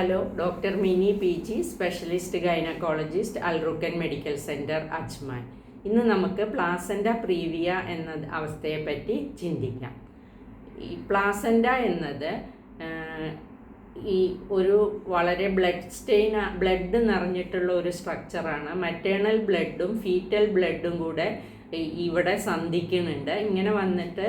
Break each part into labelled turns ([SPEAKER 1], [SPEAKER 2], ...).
[SPEAKER 1] Hello, doctor Mini PG, specialist gynaecologist, Al Rukkan medical centre, Ajman. ഇന്ന് നമുക്ക് placenta praevia എന്ന അവസ്ഥയെപ്പറ്റി ചിന്തിക്കാം. ഈ പ്ലാസൻ്റ എന്നത് ഈ ഒരു വളരെ ബ്ലഡ് നിറഞ്ഞിട്ടുള്ള ഒരു സ്ട്രക്ചറാണ്. മറ്റേണൽ ബ്ലഡും ഫീറ്റൽ ബ്ലഡും കൂടെ ഇവിടെ സന്ധിക്കുന്നുണ്ട്. ഇങ്ങനെ വന്നിട്ട്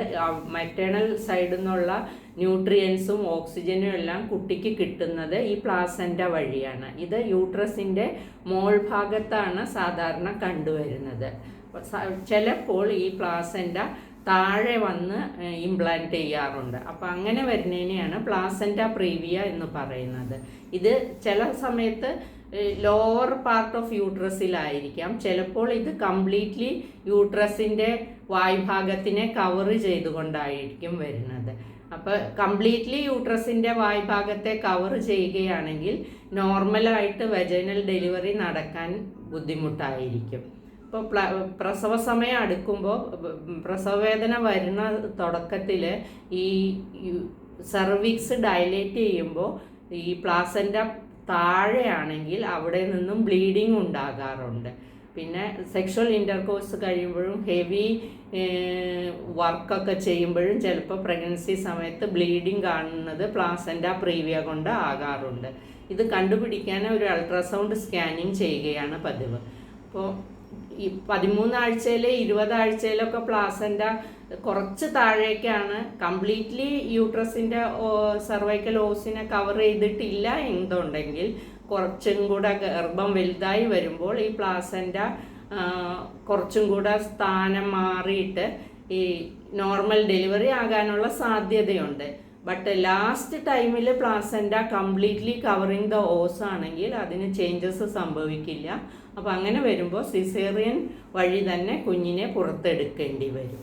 [SPEAKER 1] മറ്റേണൽ സൈഡിൽ നിന്നുള്ള ന്യൂട്രിയൻസും ഓക്സിജനും എല്ലാം കുട്ടിക്ക് കിട്ടുന്നത് ഈ പ്ലാസൻ്റ വഴിയാണ്. ഇത് യൂട്രസിൻ്റെ മോൾ ഭാഗത്താണ് സാധാരണ കണ്ടുവരുന്നത്. ചിലപ്പോൾ ഈ പ്ലാസൻ്റ താഴെ വന്ന് ഇംപ്ലാന്റ് ചെയ്യാറുണ്ട്. അപ്പോൾ അങ്ങനെ വരുന്നതിനെയാണ് പ്ലാസൻ്റ പ്രീവിയ എന്ന് പറയുന്നത്. ഇത് ചില സമയത്ത് ലോവർ പാർട്ട് ഓഫ് യൂട്രസിലായിരിക്കാം. ചിലപ്പോൾ ഇത് കംപ്ലീറ്റ്ലി യൂട്രസിൻ്റെ വായ്ഭാഗത്തിനെ കവർ ചെയ്തുകൊണ്ടായിരിക്കും വരുന്നത്. അപ്പോൾ കംപ്ലീറ്റ്ലി യൂട്രസിൻ്റെ വായ്ഭാഗത്തെ കവർ ചെയ്യുകയാണെങ്കിൽ നോർമലായിട്ട് വെജൈനൽ ഡെലിവറി നടക്കാൻ ബുദ്ധിമുട്ടായിരിക്കും. ഇപ്പോൾ പ്രസവ സമയം അടുക്കുമ്പോൾ പ്രസവവേദന വരുന്ന തുടക്കത്തിൽ ഈ സെർവിക്സ് ഡയലേറ്റ് ചെയ്യുമ്പോൾ ഈ പ്ലാസൻ്റ താഴെയാണെങ്കിൽ അവിടെ നിന്നും ബ്ലീഡിങ് ഉണ്ടാകാറുണ്ട്. പിന്നെ സെക്ഷൽ ഇൻ്റർകോഴ്സ് കഴിയുമ്പോഴും ഹെവി വർക്കൊക്കെ ചെയ്യുമ്പോഴും ചിലപ്പോൾ പ്രഗ്നൻസി സമയത്ത് ബ്ലീഡിങ് കാണുന്നത് പ്ലാസൻ്റ പ്രീവിയ കൊണ്ട് ആകാറുണ്ട്. ഇത് കണ്ടുപിടിക്കാൻ ഒരു അൾട്രാസൗണ്ട് സ്കാനിങ് ചെയ്യുകയാണ് പതിവ്. അപ്പോൾ ഈ 13 ആഴ്ചയിൽ 20 ആഴ്ചയിലൊക്കെ പ്ലാസൻ്റ കുറച്ച് താഴേക്കാണ്, കംപ്ലീറ്റ്ലി യൂട്രസിൻ്റെ സർവൈക്കൽ ഓസിനെ കവർ ചെയ്തിട്ടില്ല എന്നുണ്ടെങ്കിൽ കുറച്ചും കൂടെ ഗർഭം വലുതായി വരുമ്പോൾ ഈ പ്ലാസൻ്റ കുറച്ചും കൂടെ സ്ഥാനം മാറിയിട്ട് ഈ നോർമൽ ഡെലിവറി ആകാനുള്ള സാധ്യതയുണ്ട്. ബട്ട് ലാസ്റ്റ് ടൈമിൽ placenta completely covering the os ആണെങ്കിൽ അതിന് ചേഞ്ചസ് സംഭവിക്കില്ല. അപ്പോൾ അങ്ങനെ വരുമ്പോൾ സിസേറിയൻ വഴി തന്നെ കുഞ്ഞിനെ പുറത്തെടുക്കേണ്ടി വരും.